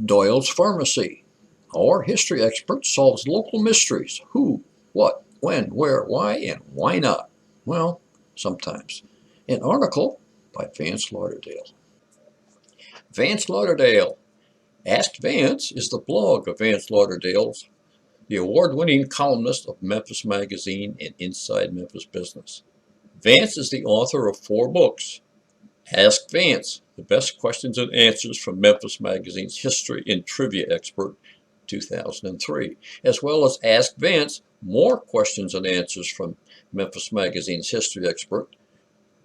Doyle's Pharmacy. Our history expert solves local mysteries. Who, what, when, where, why, and why not? Well, sometimes. An article by Vance Lauderdale. Vance Lauderdale. Ask Vance is the blog of Vance Lauderdale's, the award-winning columnist of Memphis Magazine and Inside Memphis Business. Vance is the author of 4 books. Ask Vance, the best questions and answers from Memphis Magazine's history and trivia expert, 2003, as well as Ask Vance, more questions and answers from Memphis Magazine's history expert,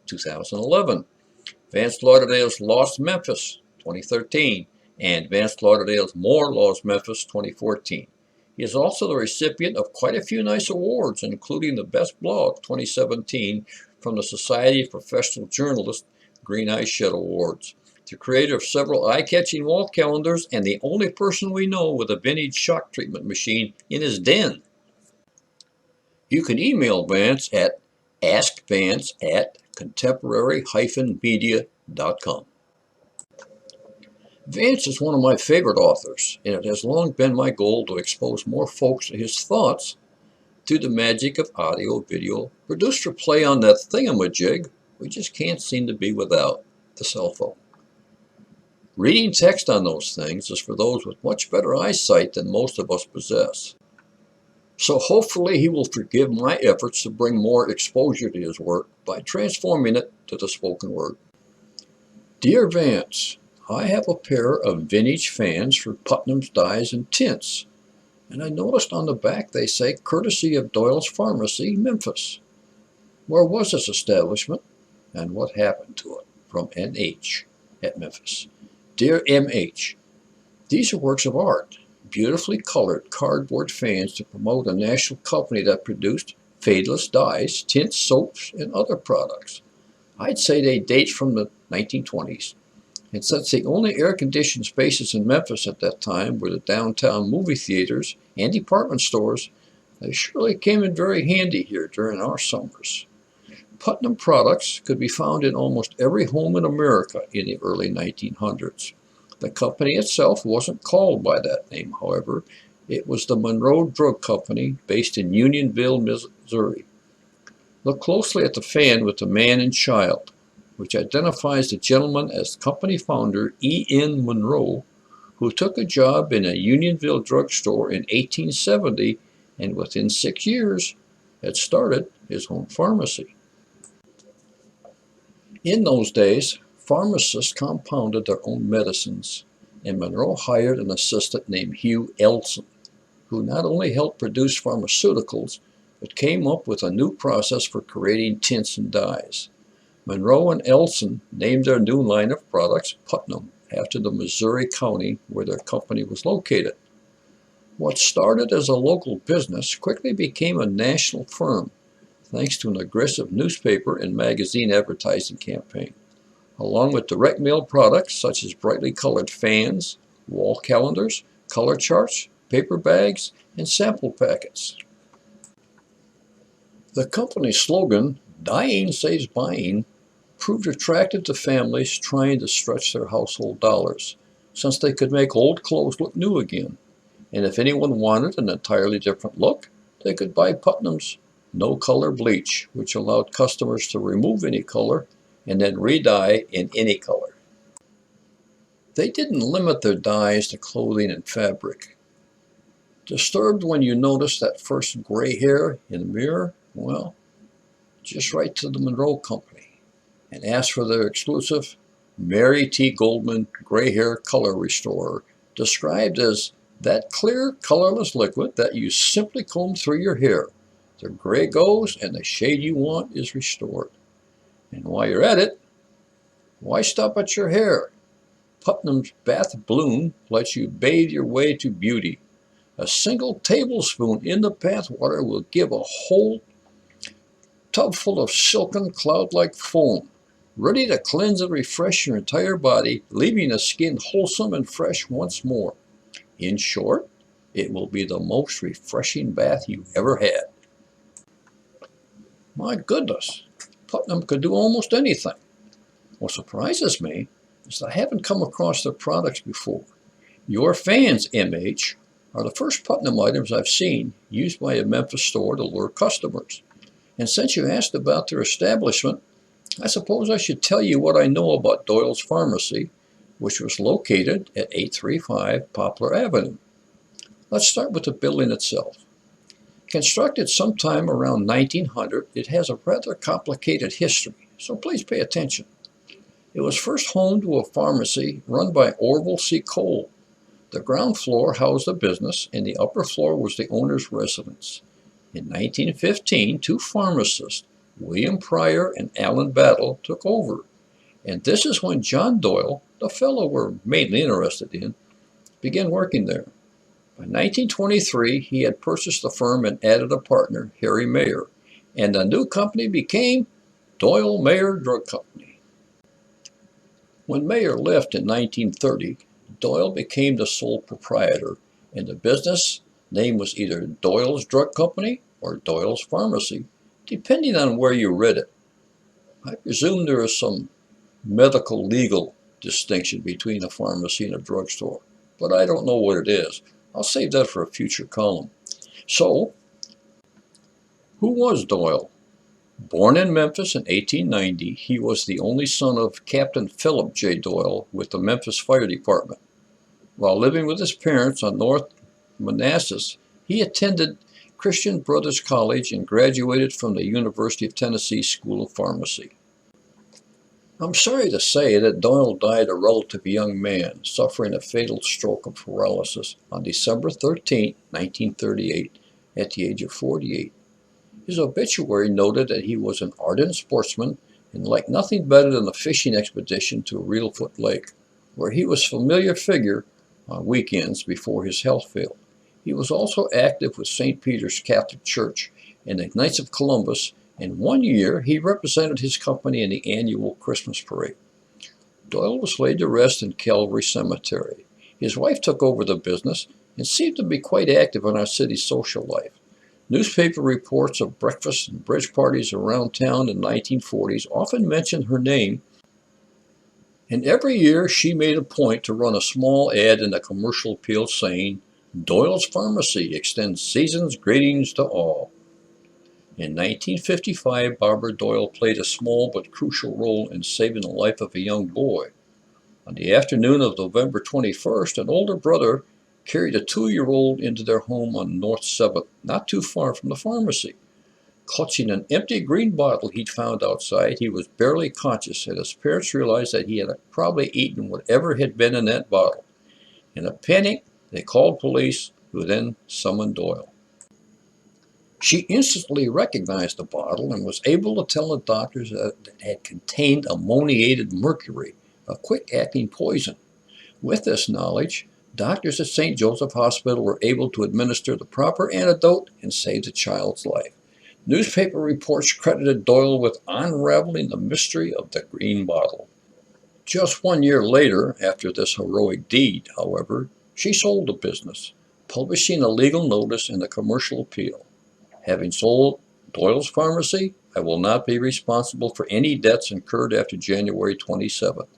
2011. Vance Lauderdale's Lost Memphis, 2013, and Vance Lauderdale's More Lost Memphis, 2014. He is also the recipient of quite a few nice awards, including the Best Blog 2017 from the Society of Professional Journalists Green Eye Shed Awards, the creator of several eye-catching wall calendars, and the only person we know with a vintage shock treatment machine in his den. You can email Vance at askvance@contemporary-media.com. Vance is one of my favorite authors, and it has long been my goal to expose more folks to his thoughts through the magic of audio, video, produced for play on that thingamajig we just can't seem to be without, the cell phone. Reading text on those things is for those with much better eyesight than most of us possess. So hopefully he will forgive my efforts to bring more exposure to his work by transforming it to the spoken word. Dear Vance, I have a pair of vintage fans for Putnam's dyes and tints, and I noticed on the back they say courtesy of Doyle's Pharmacy, Memphis. Where was this establishment, and what happened to it? From NH at Memphis. Dear MH, these are works of art, beautifully colored cardboard fans to promote a national company that produced fadeless dyes, tints, soaps, and other products. I'd say they date from the 1920s. And since the only air-conditioned spaces in Memphis at that time were the downtown movie theaters and department stores, they surely came in very handy here during our summers. Putnam products could be found in almost every home in America in the early 1900s. The company itself wasn't called by that name, however. It was the Monroe Drug Company, based in Unionville, Missouri. Look closely at the fan with the man and child, which identifies the gentleman as company founder E.N. Monroe, who took a job in a Unionville drugstore in 1870 and within 6 years had started his own pharmacy. In those days, pharmacists compounded their own medicines, and Monroe hired an assistant named Hugh Elson, who not only helped produce pharmaceuticals, but came up with a new process for creating tints and dyes. Monroe and Elson named their new line of products Putnam, after the Missouri county where their company was located. What started as a local business quickly became a national firm, thanks to an aggressive newspaper and magazine advertising campaign, along with direct mail products such as brightly colored fans, wall calendars, color charts, paper bags, and sample packets. The company's slogan, "Dying saves buying," proved attractive to families trying to stretch their household dollars, since they could make old clothes look new again. And if anyone wanted an entirely different look, they could buy Putnam's no-color bleach, which allowed customers to remove any color and then re-dye in any color. They didn't limit their dyes to clothing and fabric. Disturbed when you notice that first gray hair in the mirror? Well, just write to the Monroe Company and ask for their exclusive Mary T. Goldman Gray Hair Color Restorer, described as that clear, colorless liquid that you simply comb through your hair. The gray goes and the shade you want is restored. And while you're at it, why stop at your hair? Putnam's Bath Bloom lets you bathe your way to beauty. A single tablespoon in the bath water will give a whole tub full of silken cloud-like foam, ready to cleanse and refresh your entire body, leaving the skin wholesome and fresh once more. In short, it will be the most refreshing bath you ever had. My goodness, Putnam could do almost anything. What surprises me is that I haven't come across their products before, Your fans, MH, are the first Putnam items I've seen used by a Memphis store to lure customers. And since you asked about their establishment, I suppose I should tell you what I know about Doyle's Pharmacy, which was located at 835 Poplar Avenue. Let's start with the building itself. Constructed sometime around 1900, it has a rather complicated history, so please pay attention. It was first home to a pharmacy run by Orville C. Cole. The ground floor housed a business, and the upper floor was the owner's residence. In 1915, two pharmacists, William Pryor and Allen Battle, took over. And this is when John Doyle, the fellow we're mainly interested in, began working there. By 1923, he had purchased the firm and added a partner, Harry Mayer, and the new company became Doyle Mayer Drug Company. When Mayer left in 1930, Doyle became the sole proprietor, and the business name was either Doyle's Drug Company or Doyle's Pharmacy, depending on where you read it. I presume there is some medical legal distinction between a pharmacy and a drugstore, but I don't know what it is. I'll save that for a future column. So, who was Doyle? Born in Memphis in 1890, he was the only son of Captain Philip J. Doyle with the Memphis Fire Department. While living with his parents on North Manassas, he attended Christian Brothers College and graduated from the University of Tennessee School of Pharmacy. I'm sorry to say that Doyle died a relatively young man, suffering a fatal stroke of paralysis on December 13, 1938, at the age of 48. His obituary noted that he was an ardent sportsman and liked nothing better than a fishing expedition to Reelfoot Lake, where he was a familiar figure on weekends before his health failed. He was also active with St. Peter's Catholic Church and the Knights of Columbus, and one year he represented his company in the annual Christmas parade. Doyle was laid to rest in Calvary Cemetery. His wife took over the business and seemed to be quite active in our city's social life. Newspaper reports of breakfasts and bridge parties around town in the 1940s often mentioned her name, and every year she made a point to run a small ad in the commercial appeal saying, "Doyle's Pharmacy extends season's greetings to all." In 1955, Barbara Doyle played a small but crucial role in saving the life of a young boy. On the afternoon of November 21st, an older brother carried a 2-year-old into their home on North 7th, not too far from the pharmacy. Clutching an empty green bottle he'd found outside, he was barely conscious, and his parents realized that he had probably eaten whatever had been in that bottle. In a panic, they called police, who then summoned Doyle. She instantly recognized the bottle and was able to tell the doctors that it had contained ammoniated mercury, a quick-acting poison. With this knowledge, doctors at St. Joseph Hospital were able to administer the proper antidote and save the child's life. Newspaper reports credited Doyle with unraveling the mystery of the green bottle. Just 1 year later, after this heroic deed, however, she sold the business, publishing a legal notice in the commercial appeal. Having sold Doyle's Pharmacy, I will not be responsible for any debts incurred after January 27th.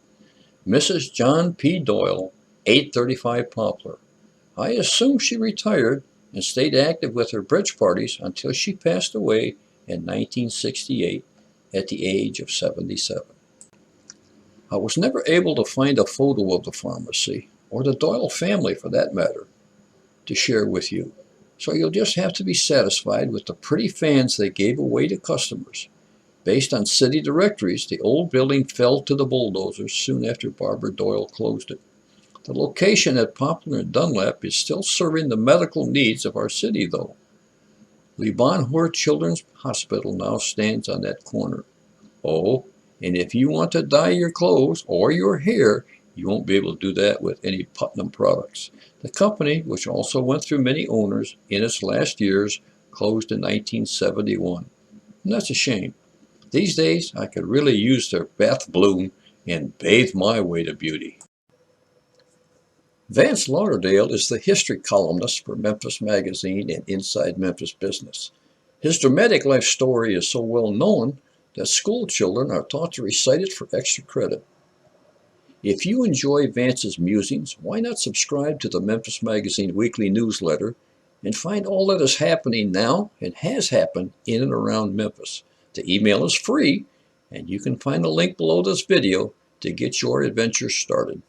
Mrs. John P. Doyle, 835 Poplar. I assume she retired and stayed active with her bridge parties until she passed away in 1968 at the age of 77. I was never able to find a photo of the pharmacy, or the Doyle family for that matter, to share with you. So you'll just have to be satisfied with the pretty fans they gave away to customers. Based on city directories, the old building fell to the bulldozers soon after Barbara Doyle closed it. The location at Poplar and Dunlap is still serving the medical needs of our city, though. Le Bonheur Children's Hospital now stands on that corner. Oh, and if you want to dye your clothes or your hair, you won't be able to do that with any Putnam products. The company, which also went through many owners in its last years, closed in 1971. And that's a shame. These days, I could really use their bath bloom and bathe my way to beauty. Vance Lauderdale is the history columnist for Memphis Magazine and Inside Memphis Business. His dramatic life story is so well known that school children are taught to recite it for extra credit. If you enjoy Vance's musings, why not subscribe to the Memphis Magazine weekly newsletter and find all that is happening now and has happened in and around Memphis. The email is free, and you can find the link below this video to get your adventure started.